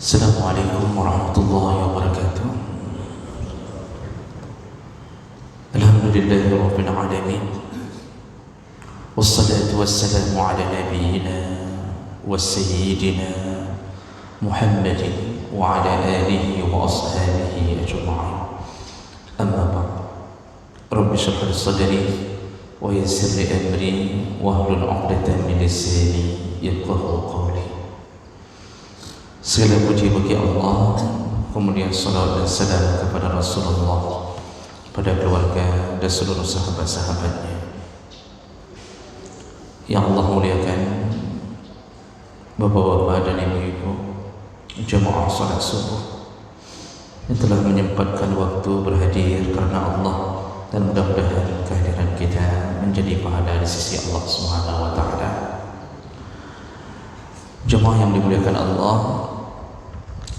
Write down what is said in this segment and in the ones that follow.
Assalamualaikum warahmatullahi wabarakatuh. Alhamdulillahi rabbil alamin. Wassalatu wassalamu ala nabiyyina wa sayyidina Muhammadin wa ala alihi wa ashabihi ajma'in. Amma ba'd. Rabbi shrah li sadri wa yassir li amri wahlul 'uqdatam min lisani yafqahu qawli. Segala puji bagi Allah, kemudian salawat dan salam kepada Rasulullah, pada keluarga dan seluruh sahabat-sahabatnya yang Allah muliakan. Bapak-bapak dan ibu-ibu jemaah salat subuh yang telah menyempatkan waktu berhadir karena Allah, dan mudah-mudahan kehadiran kita menjadi pahala di sisi Allah Subhanahu wa taala. Jemaah yang dimuliakan Allah,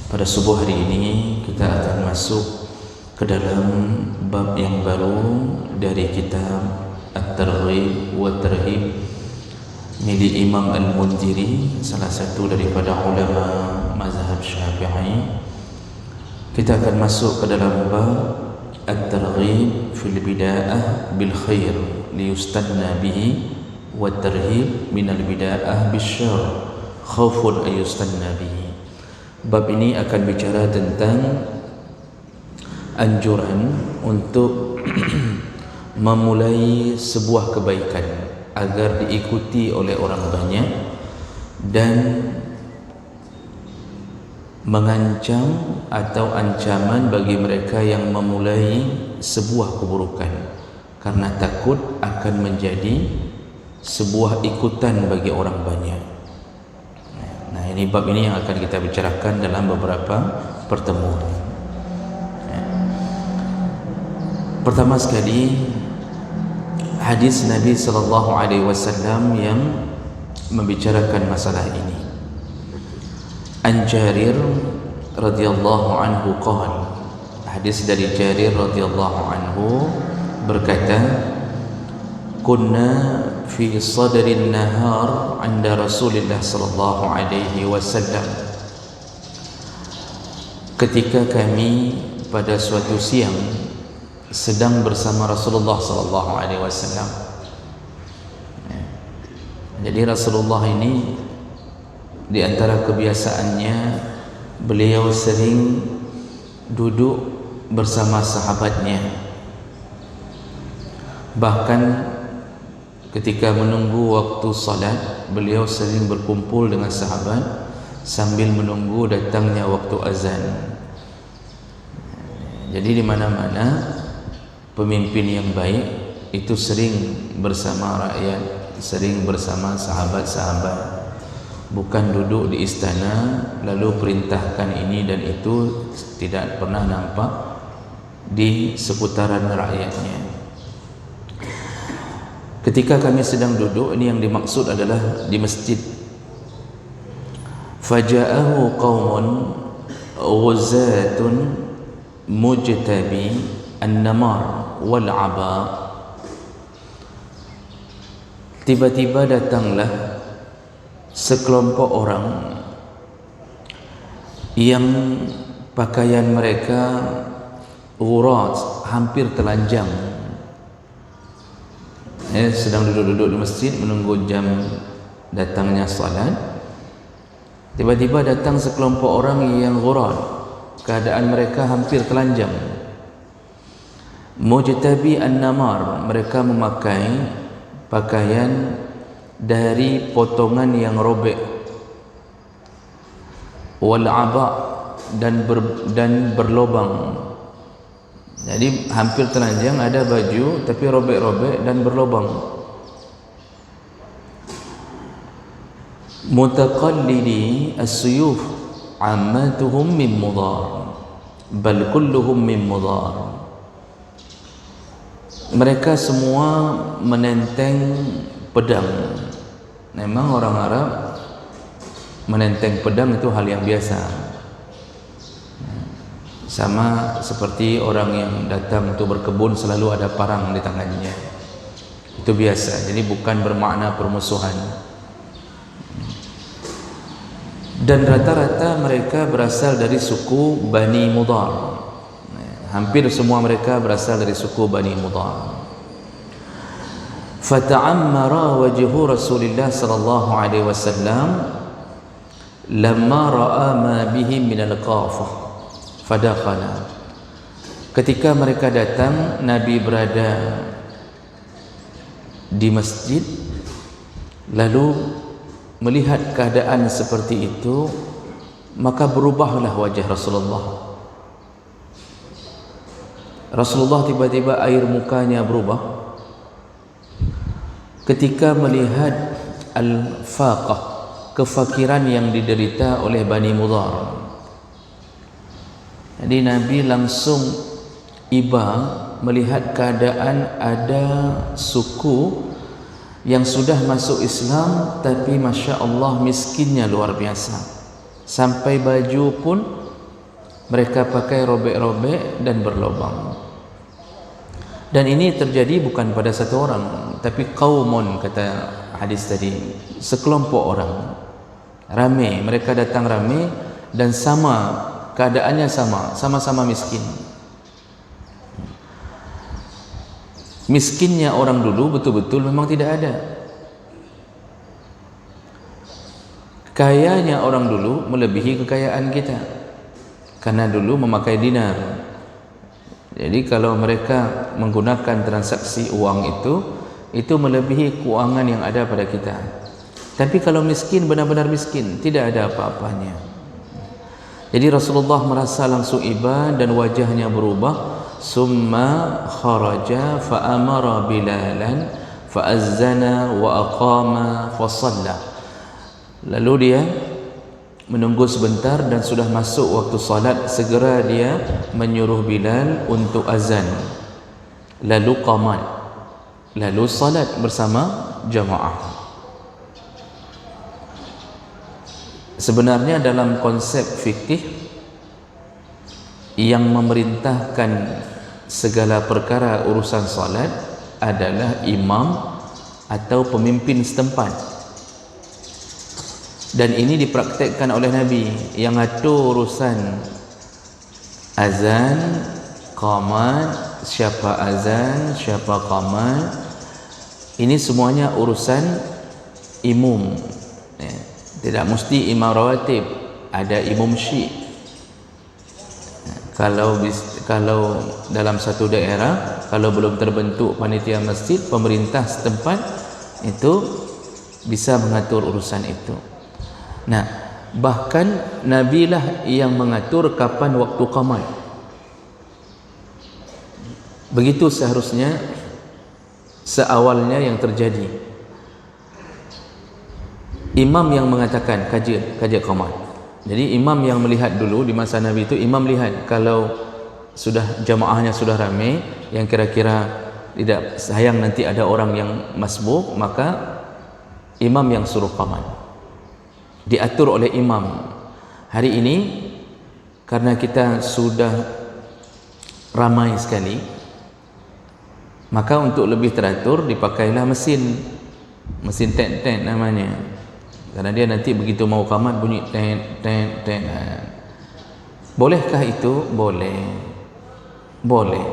pada subuh hari ini kita akan masuk ke dalam bab yang baru dari kitab At-Targhib wa Tarhib milik Imam Al-Mundhiri, salah satu daripada ulama mazhab Syafi'i. Kita akan masuk ke dalam bab At-Targhib fil bida'ah bil khair liyustanna bihi wa tarhib minal bida'ah bisyarr khaufun ayustanna bihi. Bab ini akan bicara tentang anjuran untuk memulai sebuah kebaikan agar diikuti oleh orang banyak, dan mengancam atau ancaman bagi mereka yang memulai sebuah keburukan karena takut akan menjadi sebuah ikutan bagi orang banyak. Nah, ini bab ini yang akan kita bicarakan dalam beberapa pertemuan. Pertama sekali, hadis Nabi sallallahu alaihi wasallam yang membicarakan masalah ini. An Jarir radhiyallahu anhu qala, hadis dari Jarir radhiyallahu anhu berkata, kunna fi sadrin nahar 'inda Rasulillah sallallahu alaihi wasallam. Ketika kami pada suatu siang sedang bersama Rasulullah sallallahu alaihi wasallam. Jadi Rasulullah ini di antara kebiasaannya, beliau sering duduk bersama sahabatnya. Bahkan ketika menunggu waktu salat, beliau sering berkumpul dengan sahabat sambil menunggu datangnya waktu azan. Jadi di mana-mana pemimpin yang baik itu sering bersama rakyat, sering bersama sahabat-sahabat, bukan duduk di istana lalu perintahkan ini dan itu, tidak pernah nampak di seputaran rakyatnya. Ketika kami sedang duduk, ini yang dimaksud adalah di masjid. Faja'ahu qaumun ghuzatun mujtabi an-namar wal 'aba. Tiba-tiba datanglah sekelompok orang yang pakaian mereka ghurat, hampir telanjang. Sedang duduk-duduk di masjid menunggu jam datangnya salat. Tiba-tiba datang sekelompok orang yang ghurat, keadaan mereka hampir telanjang. Mujtabi an-namar, mereka memakai pakaian dari potongan yang robek. Wal 'aba, dan berlobang. Jadi hampir telanjang, ada baju tapi robek-robek dan berlobang. Mutaqallidi as-suyuf ammatuhum min mudar bal kulluhum min mudar. Mereka semua menenteng pedang. Memang orang Arab menenteng pedang itu hal yang biasa. Sama seperti orang yang datang untuk berkebun selalu ada parang di tangannya. Itu biasa. Jadi bukan bermakna permusuhan. dan rata-rata mereka berasal dari suku Bani Mudhar. Hampir semua mereka berasal dari suku Bani Mudhar. Fata'ammara wajhu Rasulullah sallallahu alaihi wasallam lamma ra'a ma bihi min al-qafah fadakhala. Ketika mereka datang, Nabi berada di masjid, lalu melihat keadaan seperti itu, maka berubahlah wajah Rasulullah. Rasulullah tiba-tiba air mukanya berubah ketika melihat al-faqah, kefakiran yang diderita oleh Bani Mudhar. Jadi Nabi langsung iba melihat keadaan ada suku yang sudah masuk Islam tapi Masya Allah miskinnya luar biasa, sampai baju pun mereka pakai robek-robek dan berlubang. Dan ini terjadi bukan pada satu orang, tapi qaumun, kata hadis tadi, sekelompok orang, ramai, mereka datang ramai dan sama keadaannya, sama-sama miskin. Miskinnya orang dulu betul-betul memang tidak ada. Kayanya orang dulu melebihi kekayaan kita, karena dulu memakai dinar. Jadi kalau mereka menggunakan transaksi uang itu melebihi keuangan yang ada pada kita. Tapi kalau miskin, benar-benar miskin, tidak ada apa-apanya. Jadi Rasulullah merasa langsung iba dan wajahnya berubah. Summa kharaja fa amara Bilalan fa azzana wa aqama fa shalla. Lalu dia menunggu sebentar dan sudah masuk waktu salat, segera dia menyuruh Bilal untuk azan, lalu qamat, lalu salat bersama jamaah. Sebenarnya dalam konsep fikih yang memerintahkan segala perkara urusan salat adalah imam atau pemimpin setempat. Dan ini dipraktekkan oleh Nabi yang atur urusan azan, qamat, siapa azan, siapa qamat. Ini semuanya urusan imam. Tidak mesti imam rawatib, ada imam syi'. Kalau dalam satu daerah, kalau belum terbentuk panitia masjid, pemerintah setempat itu bisa mengatur urusan itu. Nah, bahkan Nabi lah yang mengatur kapan waktu qamat. Begitu seharusnya seawalnya yang terjadi. Imam yang mengatakan kaji qamat. Jadi imam yang melihat dulu di masa Nabi itu, imam lihat kalau sudah jamaahnya sudah ramai, yang kira-kira tidak sayang nanti ada orang yang masbuk, maka imam yang suruh qamat. Diatur oleh imam. Hari ini karena kita sudah ramai sekali, maka untuk lebih teratur dipakailah mesin tet-tet namanya. Karena dia nanti begitu mau qamat bunyi tet. Bolehkah itu? Boleh.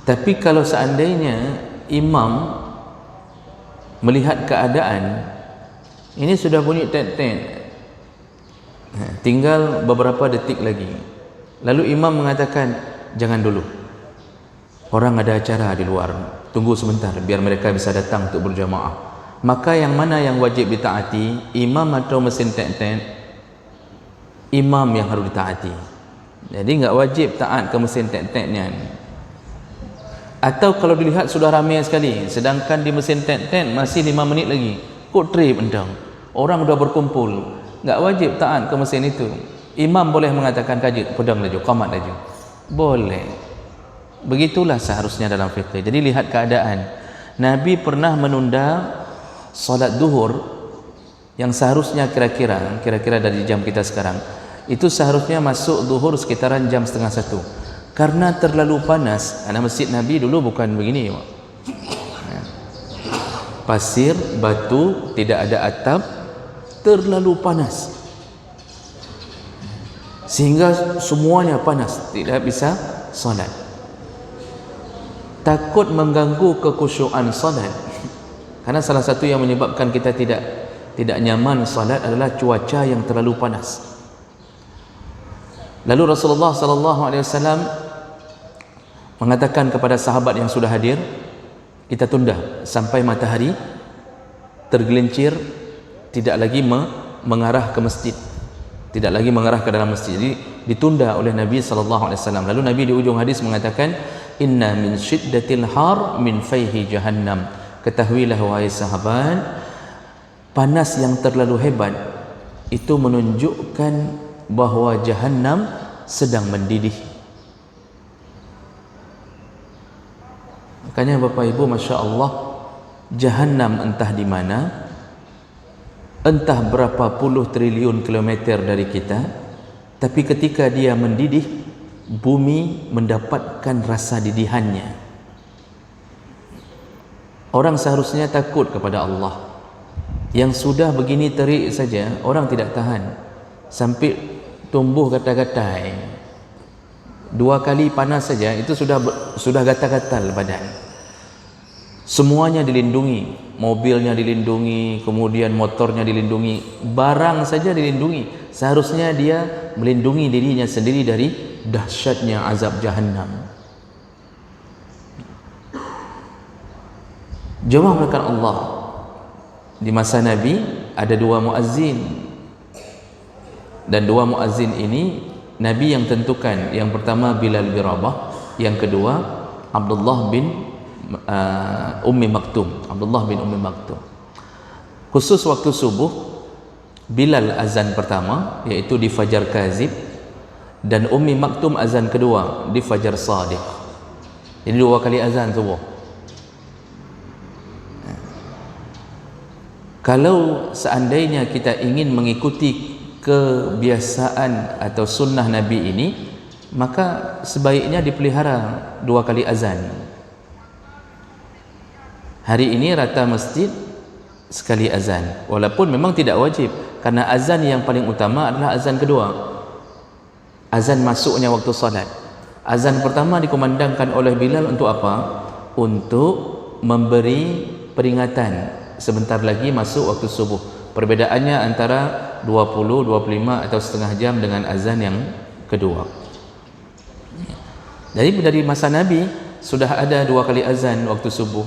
Tapi kalau seandainya imam melihat keadaan ini sudah bunyi tet-tet, tinggal beberapa detik lagi, lalu imam mengatakan jangan dulu, orang ada acara di luar, tunggu sebentar biar mereka bisa datang untuk berjamaah. Maka yang mana yang wajib ditaati, imam atau mesin tet-tet? Imam yang harus ditaati. Jadi enggak wajib taat ke mesin tet-tetnya. Atau kalau dilihat sudah ramai sekali, sedangkan di mesin tet-tet masih 5 menit lagi, kok trip endang, orang sudah berkumpul, enggak wajib taat ke mesin itu. Imam boleh mengatakan kaji, pedang laju, qamat laju, boleh. Begitulah seharusnya dalam fikih. Jadi lihat keadaan. Nabi pernah menunda salat duhur yang seharusnya kira-kira dari jam kita sekarang itu seharusnya masuk duhur sekitaran jam 12:30. Karena terlalu panas, karena masjid Nabi dulu bukan begini, pasir, batu, tidak ada atap, terlalu panas sehingga semuanya panas, tidak bisa salat. Takut mengganggu kekhusyuan salat, karena salah satu yang menyebabkan kita tidak nyaman salat adalah cuaca yang terlalu panas. Lalu Rasulullah sallallahu alaihi wasallam mengatakan kepada sahabat yang sudah hadir, kita tunda sampai matahari tergelincir, tidak lagi mengarah ke masjid, tidak lagi mengarah ke dalam masjid. Jadi ditunda oleh Nabi sallallahu alaihi wasallam. Lalu Nabi di ujung hadis mengatakan, inna min syiddatil har min faihi jahannam. Ketahuilah wahai sahabat, panas yang terlalu hebat itu menunjukkan bahawa jahannam sedang mendidih. Makanya Bapak Ibu, Masya Allah, jahannam entah di mana, entah berapa puluh triliun kilometer dari kita, tapi ketika dia mendidih, bumi mendapatkan rasa didihannya. Orang seharusnya takut kepada Allah. Yang sudah begini terik saja, orang tidak tahan sampai tumbuh gatal-gatal. 2 kali panas saja itu sudah gatal-gatal badan. Semuanya dilindungi, mobilnya dilindungi, kemudian motornya dilindungi, barang saja dilindungi. Seharusnya dia melindungi dirinya sendiri dari dahsyatnya azab jahannam. Jemaah melakukan Allah, di masa Nabi ada 2 muazzin, dan 2 muazzin ini Nabi yang tentukan. Yang pertama Bilal bin Rabah, yang kedua Abdullah bin Ummi Maktum. Abdullah bin Ummi Maktum. Khusus waktu subuh, Bilal azan pertama yaitu di fajar kazib, dan Ummi Maktum azan kedua di fajar sadiq. Jadi 2 kali azan subuh. Kalau seandainya kita ingin mengikuti kebiasaan atau sunnah Nabi ini, maka sebaiknya dipelihara 2 kali azan. Hari ini rata masjid sekali azan, walaupun memang tidak wajib, karena azan yang paling utama adalah azan kedua, azan masuknya waktu salat. Azan pertama dikumandangkan oleh Bilal untuk apa? Untuk memberi peringatan sebentar lagi masuk waktu subuh. Perbedaannya antara 20, 25 atau setengah jam dengan azan yang kedua. Jadi dari masa Nabi sudah ada 2 kali azan waktu subuh.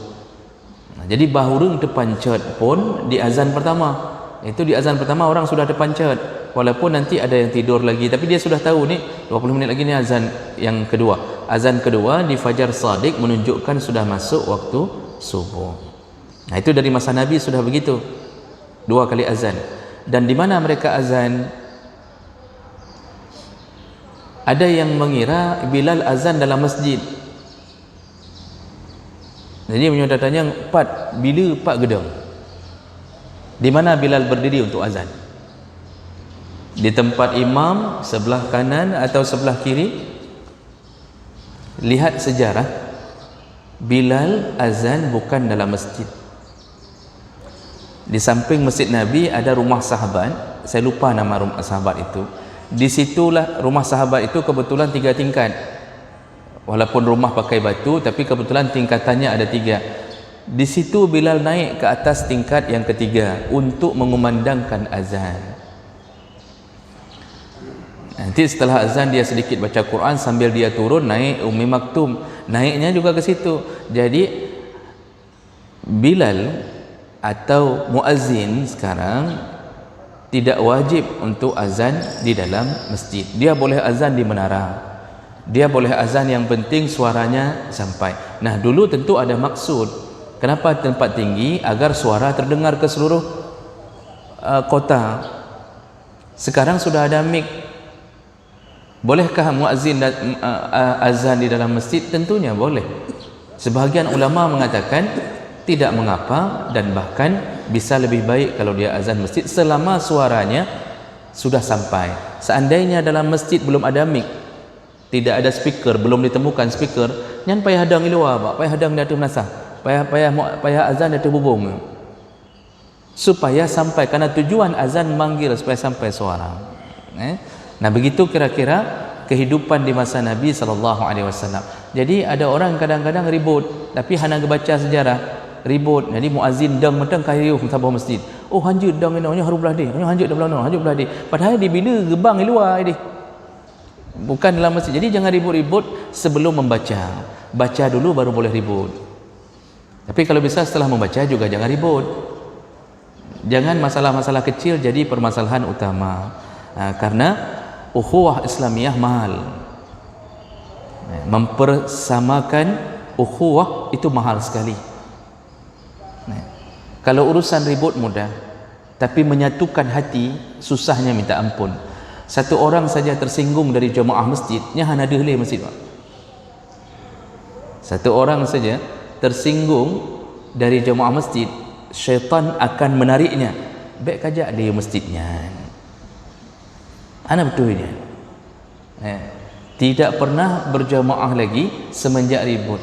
Jadi bahurung terpancat pun di azan pertama. Itu di azan pertama orang sudah terpancat, walaupun nanti ada yang tidur lagi, tapi dia sudah tahu nih 20 menit lagi ni azan yang kedua. Azan kedua di fajar sadiq menunjukkan sudah masuk waktu subuh. Nah, itu dari masa Nabi sudah begitu, 2 kali azan. Dan di mana mereka azan? Ada yang mengira Bilal azan dalam masjid. Jadi menyudah tanya, bila 4 gedang? Di mana Bilal berdiri untuk azan? Di tempat imam sebelah kanan atau sebelah kiri? Lihat sejarah, Bilal azan bukan dalam masjid. Di samping masjid Nabi ada rumah sahabat, saya lupa nama rumah sahabat itu. Di situlah rumah sahabat itu kebetulan 3 tingkat. Walaupun rumah pakai batu, tapi kebetulan tingkatannya ada 3. Di situ Bilal naik ke atas tingkat yang ketiga untuk mengumandangkan azan. Nanti setelah azan dia sedikit baca Quran sambil dia turun naik Ummi Maktum, naiknya juga ke situ. Jadi Bilal atau muazzin sekarang tidak wajib untuk azan di dalam masjid. Dia boleh azan di menara, dia boleh azan, yang penting suaranya sampai. Nah, dulu tentu ada maksud. Kenapa tempat tinggi? Agar suara terdengar ke seluruh kota. Sekarang sudah ada mic. Bolehkah muazzin azan di dalam masjid? Tentunya boleh. Sebahagian ulama mengatakan tidak mengapa, dan bahkan bisa lebih baik kalau dia azan masjid selama suaranya sudah sampai. Seandainya dalam masjid belum ada mic, tidak ada speaker, belum ditemukan speaker, nyan payah hadang di luar, pak, payah hadang di atas nasah, payah azan di atas bubung. supaya sampai, karena tujuan azan manggil supaya sampai suara. Nah begitu kira-kira kehidupan di masa Nabi SAW. Jadi ada orang kadang-kadang ribut, tapi hanya baca sejarah ribut. Jadi muazzin dang metang kayu sabah masjid. Oh hanjut dang ini, haru belah dia, hanjut dah belah, hanjut belah dia. Padahal di bila gebang di luar ini. Bukan dalam masjid. Jadi jangan ribut-ribut sebelum membaca. Baca dulu baru boleh ribut. Tapi kalau bisa setelah membaca juga jangan ribut. Jangan masalah-masalah kecil jadi permasalahan utama. Karena ukhuwah Islamiyah mahal. Mempersamakan ukhuwah itu mahal sekali. Kalau urusan ribut mudah, tapi menyatukan hati susahnya minta ampun. Satu orang saja tersinggung dari jemaah masjidnya hana dihli masjid. Satu orang saja tersinggung dari jemaah masjid, syaitan akan menariknya. Baik kajak dia masjidnya. Ana betulnya. Tidak pernah berjamaah lagi semenjak ribut.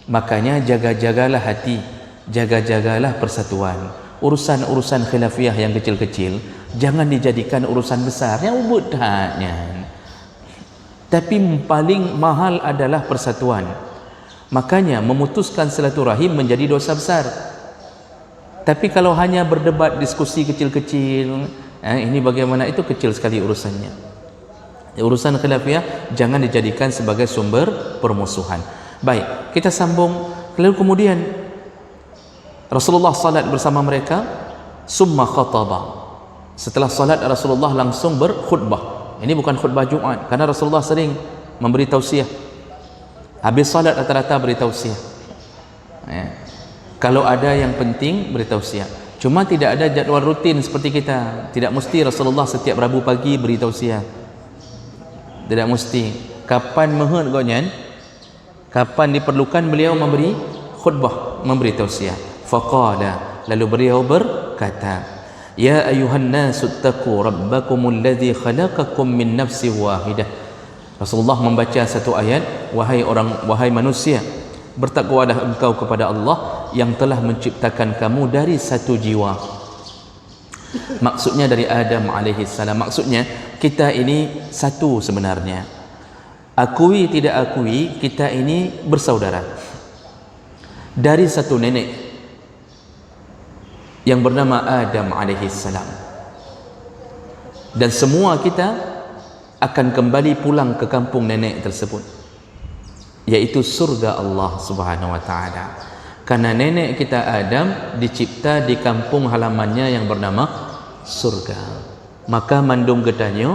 Makanya jaga-jagalah hati, jaga-jagalah persatuan. Urusan-urusan khilafiyah yang kecil-kecil jangan dijadikan urusan besar yang ubud tahnya. Tapi paling mahal adalah persatuan. Makanya memutuskan silaturahim menjadi dosa besar. Tapi kalau hanya berdebat diskusi kecil-kecil, ini bagaimana, itu kecil sekali urusannya. Urusan khilafiyah jangan dijadikan sebagai sumber permusuhan. Baik, kita sambung. Lalu kemudian Rasulullah salat bersama mereka, summa khataba. Setelah salat Rasulullah langsung berkhutbah. Ini bukan khutbah Jumat, karena Rasulullah sering memberi tausiah. Habis salat rata-rata beri tausiah. Kalau ada yang penting beri tausiah. Cuma tidak ada jadual rutin seperti kita. Tidak mesti Rasulullah setiap Rabu pagi beri tausiah. Tidak mesti. Kapan mahun gonyan? Kapan diperlukan beliau memberi khutbah, memberi tausiah. Faqala, lalu beliau berkata, ya ayuhan nasu taqu rabbakumul ladzi khalaqakum min nafsin wahidah. Rasulullah membaca satu ayat, wahai manusia, bertakwalah engkau kepada Allah yang telah menciptakan kamu dari satu jiwa. Maksudnya dari Adam alaihi salam. Maksudnya kita ini satu sebenarnya. Akui tidak akui, kita ini bersaudara. Dari satu nenek yang bernama Adam alaihi salam. Dan semua kita akan kembali pulang ke kampung nenek tersebut, yaitu surga Allah Subhanahu wa taala. Karena nenek kita Adam dicipta di kampung halamannya yang bernama surga. Maka mandung gedanyo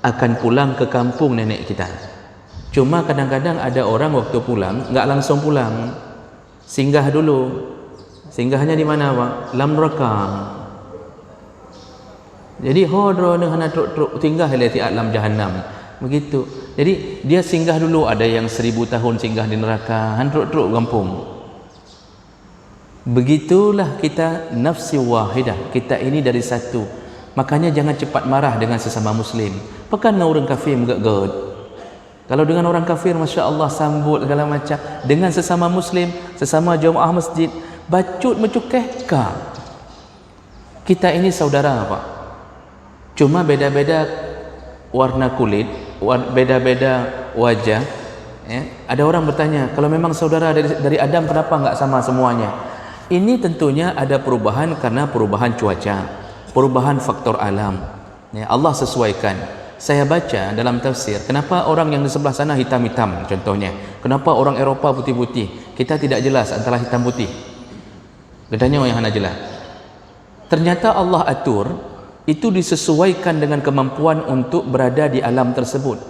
akan pulang ke kampung nenek kita. Cuma kadang-kadang ada orang waktu pulang enggak langsung pulang. Singgah dulu. Singgahnya di mana, Pak? Lam neraka. Jadi hodro dengan truk singgah di alam jahanam. Begitu. Jadi dia singgah dulu, ada yang 1000 tahun singgah di neraka, truk kampung. Begitulah kita nafsi wahidah. Kita ini dari satu. Makanya jangan cepat marah dengan sesama muslim. Pekan orang kafir megak-gad. Kalau dengan orang kafir, Masya Allah, sambut segala macam. Dengan sesama muslim, sesama jemaah masjid, bacut mencukeh ka. Kita ini saudara, Pak. Cuma beda-beda warna kulit, beda-beda wajah. Ada orang bertanya, kalau memang saudara dari Adam, kenapa enggak sama semuanya? Ini tentunya ada perubahan karena perubahan cuaca, perubahan faktor alam. Allah sesuaikan. Saya baca dalam tafsir, kenapa orang yang di sebelah sana hitam-hitam contohnya, kenapa orang Eropah putih-putih, kita tidak jelas antara hitam putih. Gedanya yang hana jelas. Ternyata Allah atur itu disesuaikan dengan kemampuan untuk berada di alam tersebut.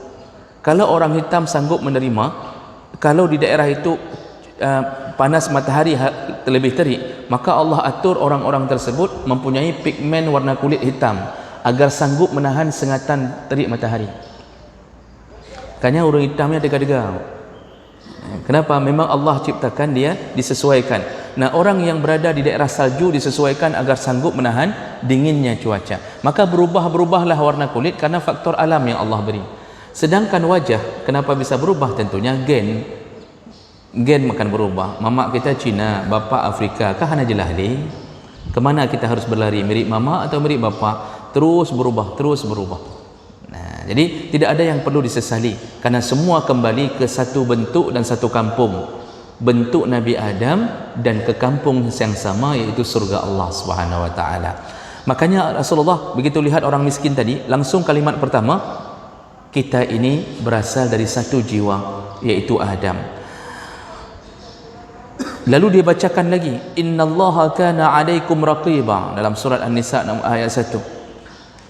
Kalau orang hitam sanggup menerima, kalau di daerah itu panas matahari terlebih terik, maka Allah atur orang-orang tersebut mempunyai pigmen warna kulit hitam agar sanggup menahan sengatan terik matahari. Makanya orang hitamnya dega-dega. Kenapa? Memang Allah ciptakan dia disesuaikan. Nah, orang yang berada di daerah salju disesuaikan agar sanggup menahan dinginnya cuaca. Maka berubah-berubahlah warna kulit karena faktor alam yang Allah beri. Sedangkan wajah, kenapa bisa berubah? Tentunya gen makan berubah. Mamak kita Cina, bapa Afrika, kah hana jelah Kemana kita harus berlari? Mirip mama atau mirip bapa? Terus berubah, terus berubah. Nah, jadi tidak ada yang perlu disesali karena semua kembali ke satu bentuk dan satu kampung. Bentuk Nabi Adam dan ke kampung yang sama, iaitu surga Allah Subhanahu wa taala. Makanya Rasulullah begitu lihat orang miskin tadi, langsung kalimat pertama, kita ini berasal dari satu jiwa, yaitu Adam. Lalu dia bacakan lagi, innallaha kana 'alaikum raqiba, dalam surat An-Nisa ayat 1.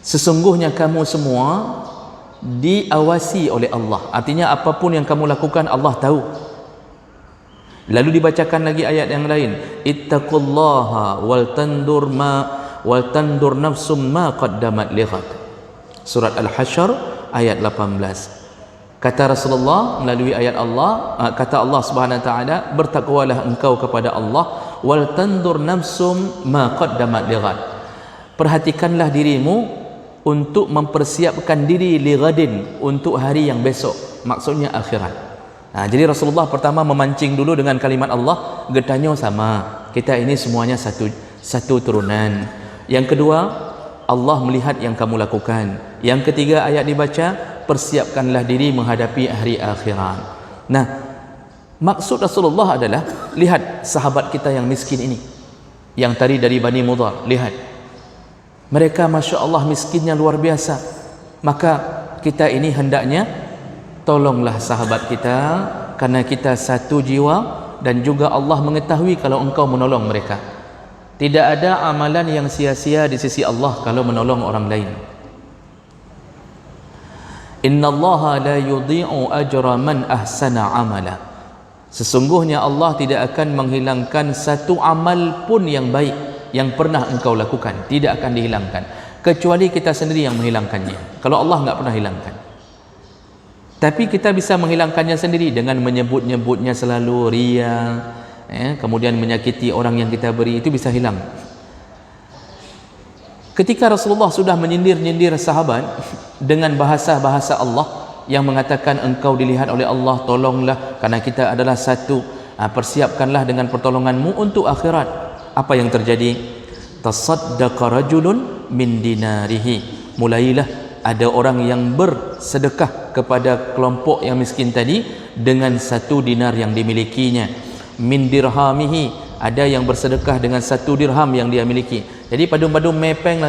Sesungguhnya kamu semua diawasi oleh Allah. Artinya apapun yang kamu lakukan Allah tahu. Lalu dibacakan lagi ayat yang lain, ittaqullaha wal tandur nafsum ma qaddamat lighad. Surat Al-Hasyr ayat 18. Kata Rasulullah melalui ayat Allah, kata Allah Subhanahu wa taala, bertakwalah engkau kepada Allah, wal tandur nafsum ma qaddamat lighad. Perhatikanlah dirimu untuk mempersiapkan diri lighadin, untuk hari yang besok, maksudnya akhirat. Jadi Rasulullah pertama memancing dulu dengan kalimat Allah, getahnya sama, kita ini semuanya satu turunan. Yang kedua, Allah melihat yang kamu lakukan. Yang ketiga, ayat dibaca, persiapkanlah diri menghadapi hari akhirat. Nah, maksud Rasulullah adalah, lihat sahabat kita yang miskin ini, yang tadi dari Bani Mudhar, lihat mereka Masya Allah miskinnya luar biasa. Maka kita ini hendaknya tolonglah sahabat kita, karena kita satu jiwa, dan juga Allah mengetahui kalau engkau menolong mereka. Tidak ada amalan yang sia-sia di sisi Allah kalau menolong orang lain. Innallaha la yudhi'u ajra man ahsana amala. Sesungguhnya Allah tidak akan menghilangkan satu amal pun yang baik yang pernah engkau lakukan, tidak akan dihilangkan, kecuali kita sendiri yang menghilangkannya. Kalau Allah enggak pernah hilangkan. Tapi kita bisa menghilangkannya sendiri dengan menyebut-nyebutnya selalu, ria, kemudian menyakiti orang yang kita beri, itu bisa hilang. Ketika Rasulullah sudah menyindir-nyindir sahabat dengan bahasa-bahasa Allah yang mengatakan engkau dilihat oleh Allah, tolonglah karena kita adalah satu, persiapkanlah dengan pertolonganmu untuk akhirat. Apa yang terjadi? Tasaddaqa rajulun min dinarihi. Mulailah ada orang yang bersedekah kepada kelompok yang miskin tadi dengan 1 dinar yang dimilikinya. Min dirhamihi, ada yang bersedekah dengan 1 dirham yang dia miliki. Jadi padum-padum mepeng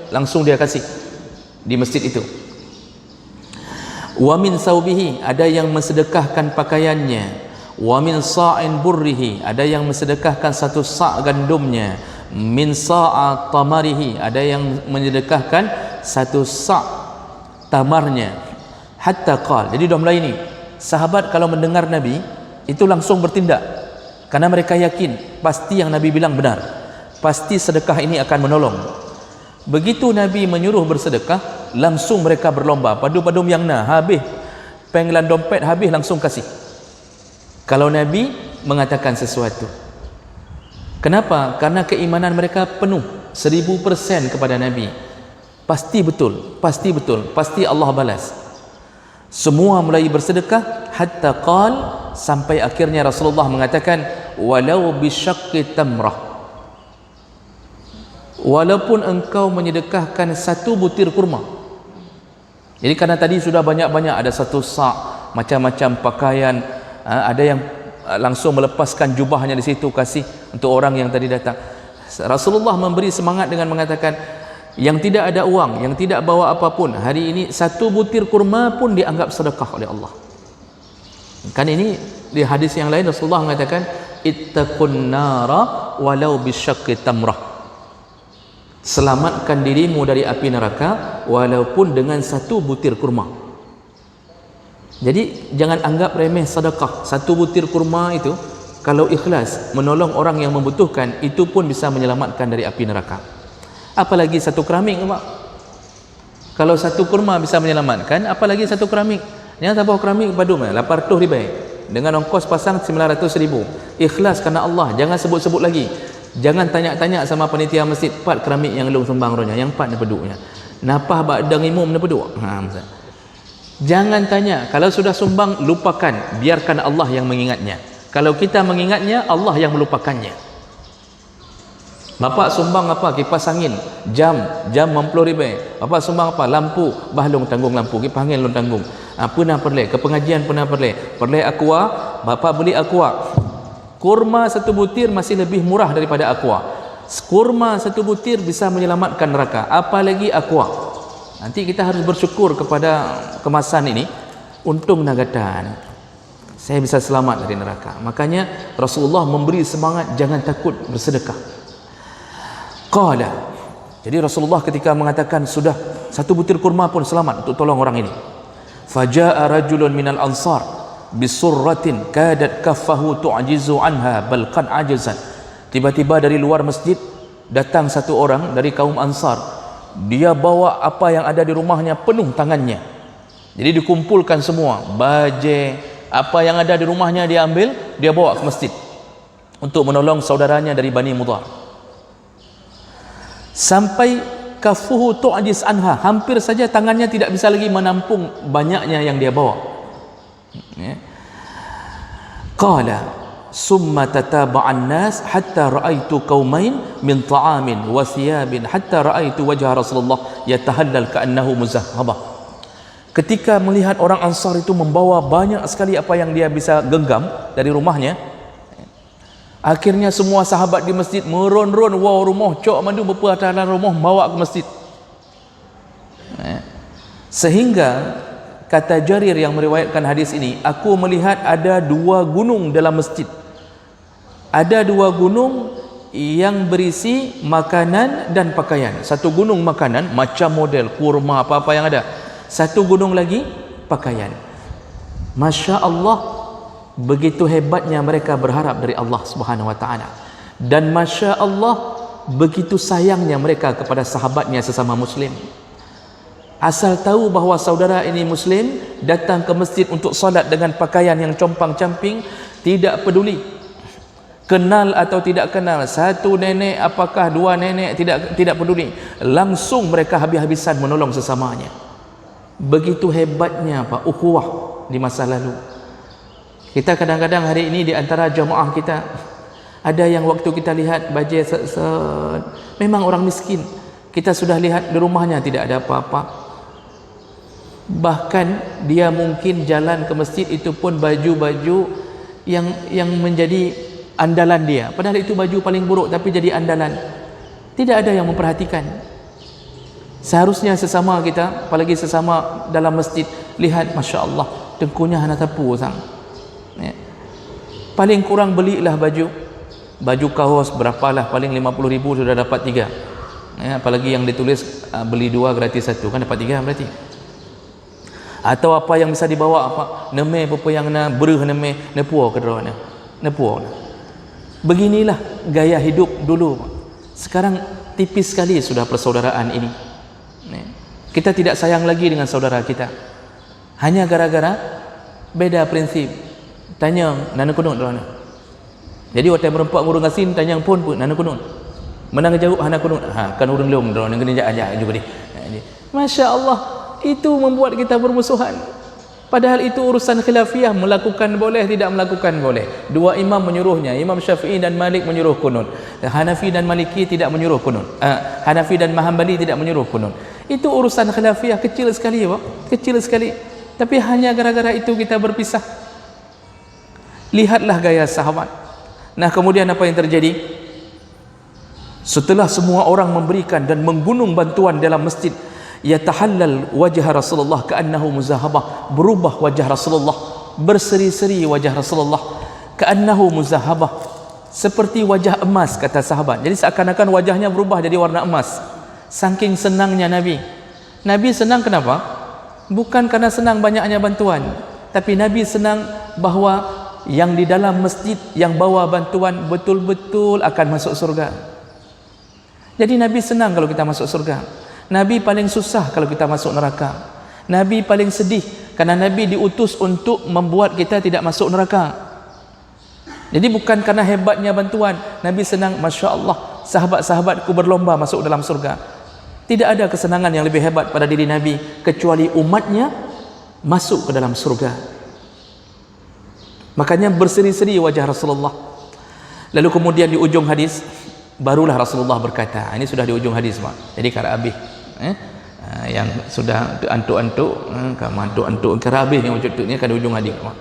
langsung dia kasih di masjid itu. Wa min saubihi, ada yang mensedekahkan pakaiannya. Wa min sa'in burrihi, ada yang mensedekahkan 1 sa' gandumnya. Min sa'a tamarihi, ada yang menyedekahkan 1 sa' tamarnya. Hatta qal, jadi dah mulai ni sahabat kalau mendengar Nabi itu langsung bertindak, karena mereka yakin pasti yang Nabi bilang benar, pasti sedekah ini akan menolong. Begitu Nabi menyuruh bersedekah, langsung mereka berlomba, padum-padum yang habis, penggelan dompet habis, langsung kasih. Kalau Nabi mengatakan sesuatu, kenapa? Karena keimanan mereka penuh 1000% kepada Nabi. Pasti betul, pasti betul, pasti Allah balas. Semua mulai bersedekah, hatta qal, sampai akhirnya Rasulullah mengatakan, walau bisyaqqi tamrah, walaupun engkau menyedekahkan 1 butir kurma. Jadi karena tadi sudah banyak-banyak, ada 1 sa', macam-macam pakaian, ada yang langsung melepaskan jubahnya di situ kasih untuk orang yang tadi datang. Rasulullah memberi semangat dengan mengatakan, yang tidak ada uang, yang tidak bawa apapun, hari ini 1 butir kurma pun dianggap sedekah oleh Allah. Kan ini di hadis yang lain Rasulullah mengatakan, ittaqun nara walau bisyaqqi tamrah. Selamatkan dirimu dari api neraka walaupun dengan 1 butir kurma. Jadi jangan anggap remeh sedekah. 1 butir kurma itu kalau ikhlas menolong orang yang membutuhkan, itu pun bisa menyelamatkan dari api neraka. Apalagi 1 keramik, Pak. Kalau 1 kurma bisa menyelamatkan, apalagi 1 keramik. Yang tabah keramik padum 800 ribu dengan ongkos pasang 900,000. Ikhlas kerana Allah, jangan sebut-sebut lagi. Jangan tanya-tanya sama panitia masjid, pat keramik yang lu sumbang ronya, yang pat nepeduknya. Napah badang imum nepeduk. Jangan tanya. Kalau sudah sumbang, lupakan, biarkan Allah yang mengingatnya. Kalau kita mengingatnya, Allah yang melupakannya. Bapak sumbang apa? Kipas angin, jam 50,000. Bapak sumbang apa? Lampu, bahlong tanggung lampu, kipas angin long tanggung. Pernah perleh, ke pengajian pernah perleh aqua, bapak beli aqua. Kurma satu butir masih lebih murah daripada aqua. Kurma satu butir bisa menyelamatkan neraka, apalagi aqua. Nanti kita harus bersyukur kepada kemasan ini. Untung nagatan, saya bisa selamat dari neraka. Makanya Rasulullah memberi semangat, jangan takut bersedekah. Qala, jadi Rasulullah ketika mengatakan sudah satu butir kurma pun selamat untuk tolong orang ini. Faja'a rajulun minal ansar bisurratin kadat kaffahu tu'jizu anha bal qad ajazat. Tiba-tiba dari luar masjid datang satu orang dari kaum Ansar. Dia bawa apa yang ada di rumahnya penuh tangannya. Jadi dikumpulkan semua, baje, apa yang ada di rumahnya dia ambil, dia bawa ke masjid untuk menolong saudaranya dari Bani Mudhar. Sampai kafuhu tu'jiz anha, hampir saja tangannya tidak bisa lagi menampung banyaknya yang dia bawa. Qala summa tataba'an nas hatta ra'aitu qaumain min ta'amin wa thiyabin hatta ra'aitu wajha Rasulullah yatahallal ka'annahu muzahhabah. Ketika melihat orang Ansar itu membawa banyak sekali apa yang dia bisa genggam dari rumahnya, akhirnya semua sahabat di masjid meron-ron, wow rumah cok mandu berapa dalam rumah bawa ke masjid. Sehingga kata Jarir yang meriwayatkan hadis ini, aku melihat ada dua gunung dalam masjid. Ada dua gunung yang berisi makanan dan pakaian. Satu gunung makanan macam model kurma apa-apa yang ada. Satu gunung lagi pakaian. Masya Allah, begitu hebatnya mereka berharap dari Allah Subhanahu wa taala. Dan masya Allah, begitu sayangnya mereka kepada sahabatnya sesama muslim. Asal tahu bahawa saudara ini muslim, datang ke masjid untuk salat dengan pakaian yang compang-camping, tidak peduli kenal atau tidak kenal, satu nenek apakah dua nenek, tidak peduli, langsung mereka habis-habisan menolong sesamanya. Begitu hebatnya ukhuwah di masa lalu. Kita kadang-kadang hari ini di antara jamaah kita ada yang waktu kita lihat bajet memang orang miskin, kita sudah lihat di rumahnya tidak ada apa-apa, bahkan dia mungkin jalan ke masjid itu pun baju-baju yang menjadi andalan dia, padahal itu baju paling buruk tapi jadi andalan. Tidak ada yang memperhatikan. Seharusnya sesama kita, apalagi sesama dalam masjid, lihat masya Allah dengkunya hana tapu sang. Paling kurang belilah baju kaos berapalah, paling 50,000 sudah dapat 3. Apalagi yang ditulis beli 2 gratis 1, kan dapat 3 berarti. Atau apa yang bisa dibawa, apa neme apa yang na beruh neme nepuo kedroana nepuo. Beginilah gaya hidup dulu. Sekarang tipis sekali sudah persaudaraan ini. Kita tidak sayang lagi dengan saudara kita hanya gara-gara beda prinsip. Tanya nana kunun doana. Jadi waktu berempat ngurung asin tanya pun nana kunun. Menang jauh hana kunun. Kan urang leung doana ngene aja juga ni. Masya Allah, itu membuat kita bermusuhan. Padahal itu urusan khilafiyah, melakukan boleh, tidak melakukan boleh. Dua imam menyuruhnya, Imam Syafi'i dan Malik menyuruh kunun. Hanafi dan Maliki tidak menyuruh kunun. Hanafi dan Hanbali tidak menyuruh kunun. Itu urusan khilafiyah kecil sekali, Pak. Kecil sekali. Tapi hanya gara-gara itu kita berpisah. Lihatlah gaya sahabat. Nah, kemudian apa yang terjadi? Setelah semua orang memberikan dan menggunung bantuan dalam masjid, yatahallal wajah Rasulullah ka'annahu muzahabah, berubah wajah Rasulullah, berseri-seri wajah Rasulullah, ka'annahu muzahabah, seperti wajah emas, kata sahabat. Jadi seakan-akan wajahnya berubah jadi warna emas, saking senangnya Nabi. Nabi senang kenapa? Bukan karena senang banyaknya bantuan, tapi Nabi senang bahawa yang di dalam masjid yang bawa bantuan betul-betul akan masuk surga. Jadi Nabi senang kalau kita masuk surga. Nabi paling susah kalau kita masuk neraka. Nabi paling sedih karena Nabi diutus untuk membuat kita tidak masuk neraka. Jadi bukan karena hebatnya bantuan. Nabi senang, masya Allah, sahabat-sahabatku berlomba masuk dalam surga. Tidak ada kesenangan yang lebih hebat pada diri Nabi kecuali umatnya masuk ke dalam surga. Makanya berseri-seri wajah Rasulullah. Lalu kemudian di ujung hadis, Barulah Rasulullah berkata, ini sudah di ujung hadis Pak. Jadi kara habis yang sudah antuk-antuk, kamu antuk-antuk kara habis yang wujud ni kan di ujung hadis Pak.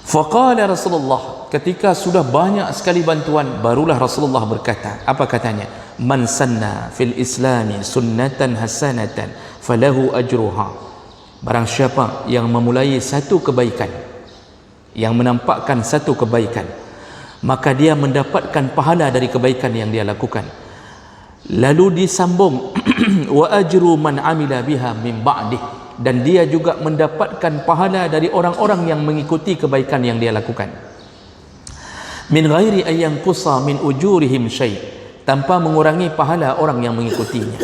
Faqala Rasulullah, ketika sudah banyak sekali bantuan, barulah Rasulullah berkata, apa katanya? Man sanna fil islami sunnatan hasanatan falahu ajruha. Barang siapa yang memulai satu kebaikan, yang menampakkan satu kebaikan, maka dia mendapatkan pahala dari kebaikan yang dia lakukan. Lalu disambung wa ajru man amila biha min ba'dih, dan dia juga mendapatkan pahala dari orang-orang yang mengikuti kebaikan yang dia lakukan. Min ghairi ayyan qusa min ujurihim syai', tanpa mengurangi pahala orang yang mengikutinya.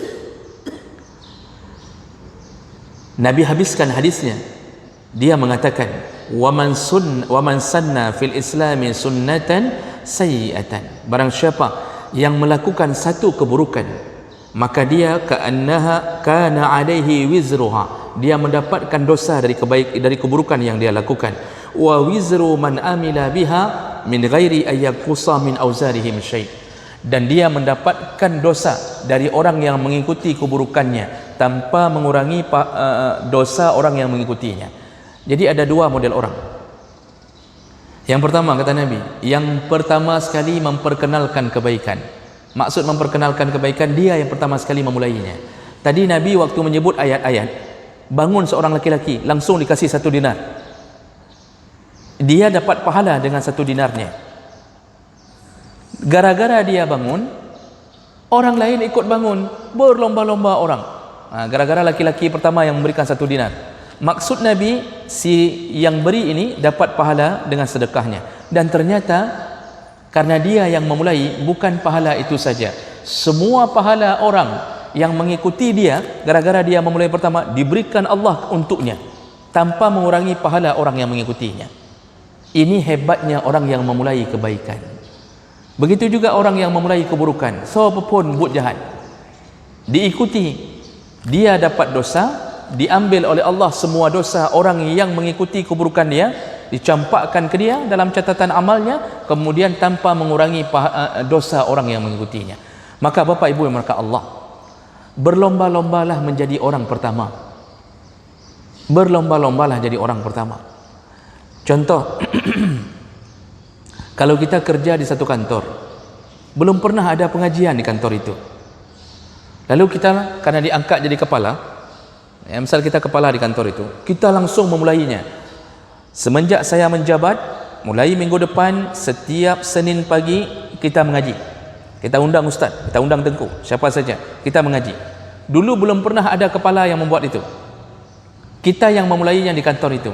Nabi habiskan hadisnya, dia mengatakan wa man sanna fil islami sunnatan sayyi'atan. Barang siapa yang melakukan satu keburukan, maka dia ka'annaha kana alaihi wizruha, dia mendapatkan dosa dari keburukan yang dia lakukan. Wa wizru man amila biha min ghairi ayyaqusa min auzarihim syai', dan dia mendapatkan dosa dari orang yang mengikuti keburukannya tanpa mengurangi dosa orang yang mengikutinya. Jadi ada dua model orang. Yang pertama, kata Nabi, yang pertama sekali memperkenalkan kebaikan. Maksud memperkenalkan kebaikan, dia yang pertama sekali memulainya. Tadi Nabi waktu menyebut ayat-ayat, bangun seorang laki-laki, langsung dikasih 1 dinar. Dia dapat pahala dengan 1 dinarnya. Gara-gara dia bangun, orang lain ikut bangun, berlomba-lomba orang. Gara-gara laki-laki pertama yang memberikan 1 dinar. Maksud Nabi, si yang beri ini dapat pahala dengan sedekahnya. Dan ternyata karena dia yang memulai, bukan pahala itu saja, semua pahala orang yang mengikuti dia gara-gara dia memulai pertama diberikan Allah untuknya tanpa mengurangi pahala orang yang mengikutinya. Ini hebatnya orang yang memulai kebaikan. Begitu juga orang yang memulai keburukan, siapapun buat jahat, diikuti, dia dapat dosa, diambil oleh Allah semua dosa orang yang mengikuti keburukan dia, dicampakkan ke dia dalam catatan amalnya, kemudian tanpa mengurangi dosa orang yang mengikutinya. Maka Bapak Ibu yang dirahmati Allah, berlomba-lombalah menjadi orang pertama. Berlomba-lombalah jadi orang pertama. Contoh, kalau kita kerja di satu kantor, belum pernah ada pengajian di kantor itu, lalu kita karena diangkat jadi kepala, misal kita kepala di kantor itu, kita langsung memulainya. Semenjak saya menjabat, mulai minggu depan, setiap Senin pagi kita mengaji. Kita undang ustaz, kita undang tengku, siapa saja, kita mengaji. Dulu belum pernah ada kepala yang membuat itu. Kita yang memulainya di kantor itu.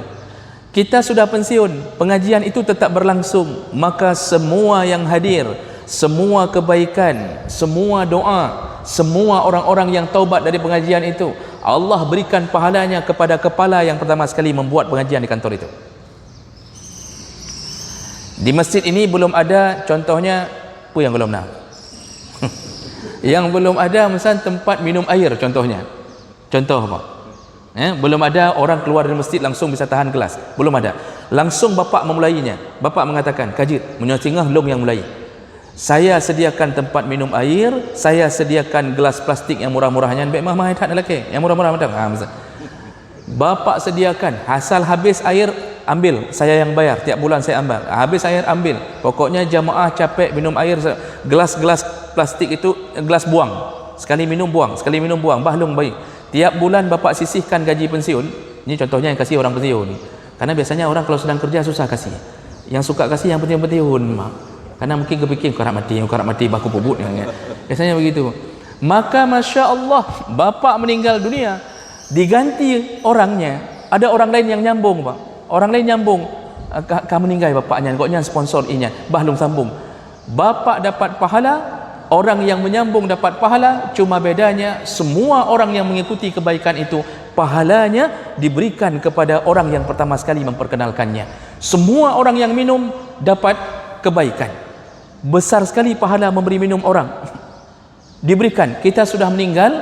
Kita sudah pensiun, pengajian itu tetap berlangsung. Maka semua yang hadir, semua kebaikan, semua doa, semua orang-orang yang taubat dari pengajian itu, Allah berikan pahalanya kepada kepala yang pertama sekali membuat pengajian di kantor itu. Di masjid ini belum ada, contohnya, apa yang belum nak? Yang belum ada misal tempat minum air, contohnya. Contoh apa? Belum ada orang keluar dari masjid langsung bisa tahan gelas, belum ada. Langsung bapak memulainya. Bapak mengatakan, Kajit, menyocingah long yang mulai. Saya sediakan tempat minum air, saya sediakan gelas plastik yang murah-murahnya, baik mah hat lelaki, yang murah-murah macam. Bapak sediakan, asal habis air ambil, saya yang bayar, tiap bulan saya ambil. Habis air ambil. Pokoknya jamaah capek minum air, gelas-gelas plastik itu gelas buang. Sekali minum buang, sekali minum buang, bahlung baik. Tiap bulan bapak sisihkan gaji pensiun. Ini contohnya yang kasih orang pensiun. Karena biasanya orang kalau sedang kerja susah kasih. Yang suka kasih yang pensiun-pensiun, karena mungkin kepikir karak mati baku puput ya. Biasanya begitu. Maka Masya Allah, bapak meninggal dunia, diganti orangnya, ada orang lain yang nyambung Pak. Orang lain nyambung, kamu meninggal bapaknya, koknya sponsor inya, bahlung sambung. Bapak dapat pahala, orang yang menyambung dapat pahala, cuma bedanya semua orang yang mengikuti kebaikan itu, pahalanya diberikan kepada orang yang pertama sekali memperkenalkannya. Semua orang yang minum dapat kebaikan. Besar sekali pahala memberi minum orang. Diberikan, kita sudah meninggal,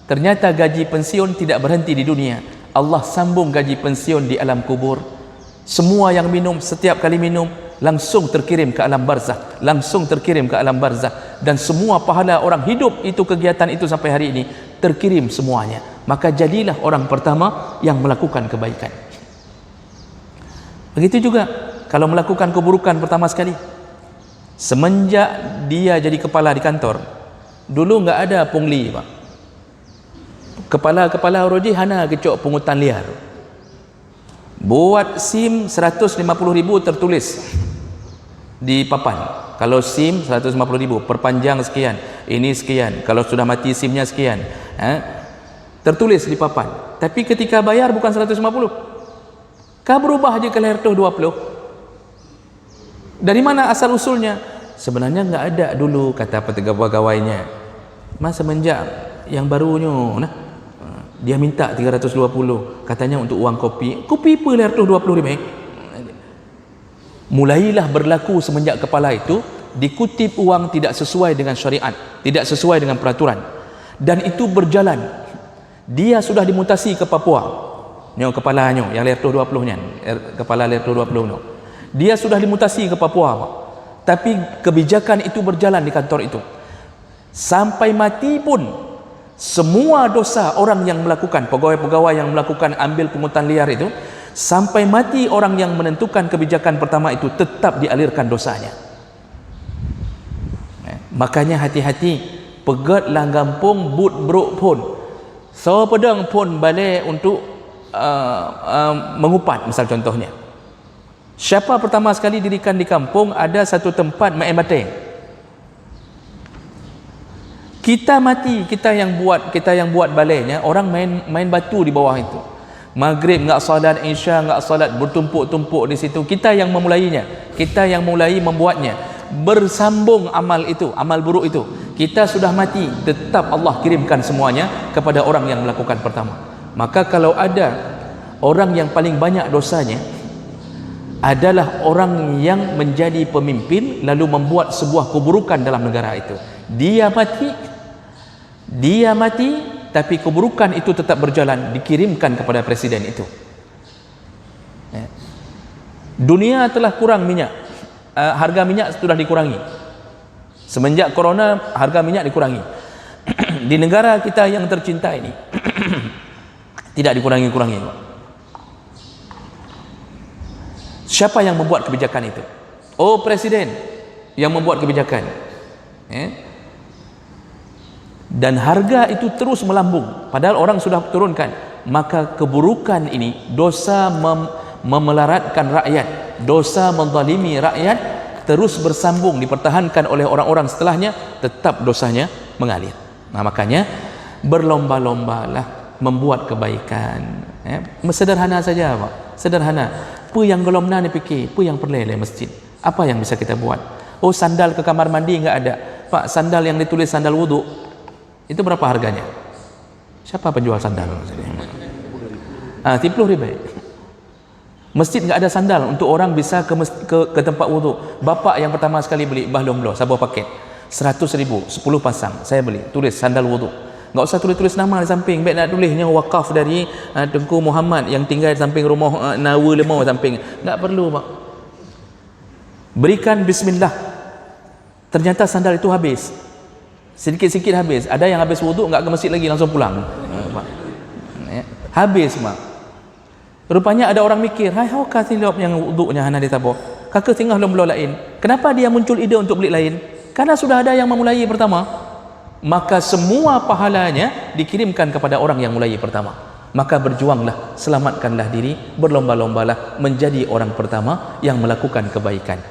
ternyata gaji pensiun tidak berhenti di dunia. Allah sambung gaji pensiun di alam kubur. Semua yang minum, setiap kali minum langsung terkirim ke alam barzakh, langsung terkirim ke alam barzakh, dan semua pahala orang hidup itu, kegiatan itu sampai hari ini terkirim semuanya. Maka jadilah orang pertama yang melakukan kebaikan. Begitu juga kalau melakukan keburukan pertama sekali. Semenjak dia jadi kepala di kantor, dulu nggak ada pungli, Pak. Kepala Roji hana kecok pungutan liar. Buat SIM 150.000 tertulis di papan. Kalau SIM 150.000, perpanjang sekian, ini sekian, kalau sudah mati SIM-nya sekian, tertulis di papan. Tapi ketika bayar bukan 150, kah berubah aja ke 120. Dari mana asal usulnya? Sebenarnya nggak ada dulu, kata pegawainya. Mas semenjak yang barunya, dia minta 320, katanya untuk uang kopi. Kopi pun 120 mulailah berlaku semenjak kepala itu dikutip uang tidak sesuai dengan syariat, tidak sesuai dengan peraturan, dan itu berjalan. Dia sudah dimutasi ke Papua, kepalanya yang 120 nya, kepala 120 nya. Dia sudah dimutasi ke Papua, Pak. Tapi kebijakan itu berjalan di kantor itu sampai mati pun. Semua dosa orang yang melakukan, pegawai-pegawai yang melakukan ambil pungutan liar itu, sampai mati orang yang menentukan kebijakan pertama itu tetap dialirkan dosanya. Makanya hati-hati, pegatlah gampung but bruk pun, so pedang pun balik untuk mengupat. Misal contohnya, siapa pertama sekali dirikan di kampung ada satu tempat main bateng. Kita mati, kita yang buat balainya, orang main batu di bawah itu. Maghrib enggak salat, Isya enggak salat, bertumpuk-tumpuk di situ. Kita yang memulainya, kita yang mulai membuatnya. Bersambung amal itu, amal buruk itu. Kita sudah mati, tetap Allah kirimkan semuanya kepada orang yang melakukan pertama. Maka kalau ada orang yang paling banyak dosanya adalah orang yang menjadi pemimpin lalu membuat sebuah keburukan dalam negara itu. Dia mati, tapi keburukan itu tetap berjalan, dikirimkan kepada presiden itu. Dunia telah kurang minyak, harga minyak sudah dikurangi. Semenjak corona harga minyak dikurangi. Di negara kita yang tercinta ini tidak dikurangi-kurangi. Siapa yang membuat kebijakan itu? Oh, presiden yang membuat kebijakan. Dan harga itu terus melambung padahal orang sudah turunkan. Maka keburukan ini, dosa memelaratkan rakyat, dosa menzalimi rakyat, terus bersambung, dipertahankan oleh orang-orang setelahnya, tetap dosanya mengalir. Nah, makanya berlomba-lombalah membuat kebaikan. Sederhana saja, Pak. Sederhana. Apa yang golomna ni fikir, apa yang perlele masjid, apa yang bisa kita buat? Oh, sandal ke kamar mandi enggak ada, Pak. Sandal yang ditulis sandal wudu itu berapa harganya? Siapa penjual sandal? 30 ribu. Masjid enggak ada sandal untuk orang bisa ke tempat wudu. Bapak yang pertama sekali beli bahlum lo sebuah paket 100 ribu, 10 pasang saya beli, tulis sandal wudu. Enggak usah tulis-tulis nama di samping, baik nak tulisnya wakaf dari Tengku Muhammad yang tinggal di samping rumah Nawa Lemau samping. Enggak perlu, Pak. Berikan bismillah. Ternyata sandal itu habis. Sedikit-sedikit habis. Ada yang habis wudu enggak ke masjid lagi, langsung pulang. Habis, Mak. Rupanya ada orang mikir, hai how kathilop yang wudunya hana ditabur. Kakak tinggal belum lain. Kenapa dia muncul ide untuk beli lain? Karena sudah ada yang memulai pertama. Maka semua pahalanya dikirimkan kepada orang yang mulai pertama. Maka berjuanglah, selamatkanlah diri, berlomba-lombalah menjadi orang pertama yang melakukan kebaikan.